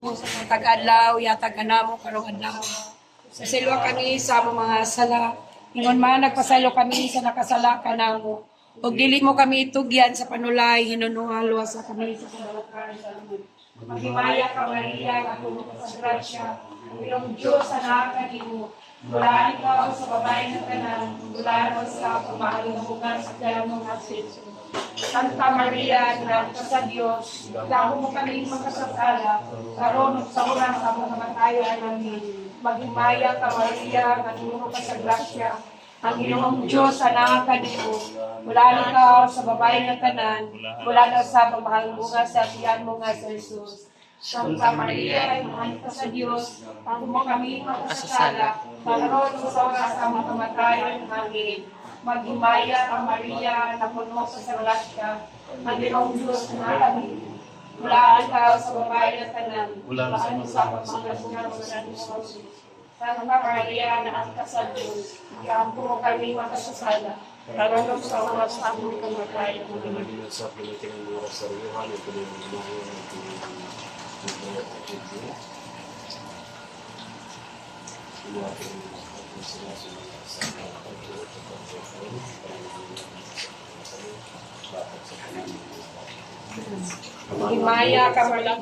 Sa mga tag-adlaw, yatag kanamo karong adlaw. Sa silwa kami sa mga sala. Ingon man nagpasalo kami sa nakasala kanamo. Ug dili mo kami itugyan sa panulay hinunuhalwa sa kami sa kabalakan sa Lord. Maghimaya ka Maria, ako sa grasya. Ilong Diyos sa nakakanimo. Bulaan ikaw sa babae ng tanan. Bulaan mo sa pamahaling bukan sa kaya mga sitso. Santa Maria, Ina sa Diyos, damo mo kami makasasala, karon sa oras sa mga kamatayan namin. Maghimaya ka Maria, kanimo ka sa grasya, ang Ginoong Diyos sa nakakanimo. Bulaan ikaw sa babae ng tanan, bulaan sa pamahaling bukan sa tiyan mo nga sa Jesus. Santa Maria, Ina sa Diyos, damo mo kami makasasala, karon sa oras sa mga kamatayan namin. Maghimaya ka Maria, na puno sa grasya, ang Ginoong Diyos na kami. Bulaan ka sa babae ng tanan, bulaan sa mga Diyos. Santa Maria, na ang sa Diyos, iampo mo kami makasasala, karon sa oras sa aming kamatayan. Sa pilitin ng mga saryuhan, ito rin ang mga Maghimaya ka Maria,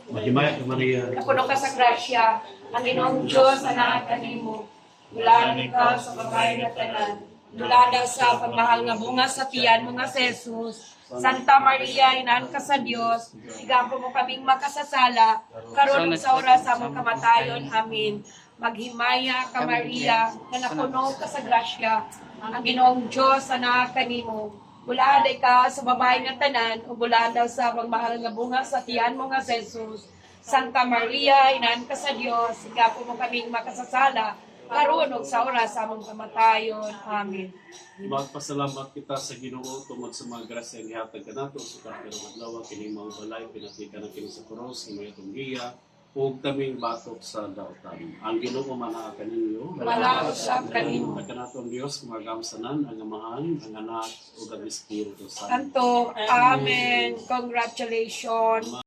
Maghimaya ka Maria, na puno ka sa grasya, ang Ginoong Diyos na nakakanimo. Bulaan ikaw sa babae ng tanan, dulada sa pagmahal nga bunga sa tiyan mo nga si Jesus. Santa Maria, Inaan ka sa Diyos, igampo mo kaming makasasala, karon sa oras sa among kamatayon. Amen. Maghimaya ka Maria, na napuno ka sa grasya, ang Ginoong Diyos na nakakanimo. Bulaan ka sa babae ng tanan, o bulaan daw sa pagmahal nga bunga sa tiyan mo nga si Jesus. Santa Maria, Inaan ka sa Diyos, igampo mo kaming makasasala, karon ug sa oras sa among kamatayon. Amen. magpasalamat kita sa Ginoo tungod sa mga grasya nga gihatag kanato sa karong adlaw kini mao balay pinatikan na kini sa cross himay itong giya ug kaming batok sa dautan. Ang Ginoo manaa kaninyo. Malaot sa kanimo. Kanatong Dios kumagamsanan ang Amahan, ang Anak ug ang Espiritu Santo. Santo, Amen. Congratulations.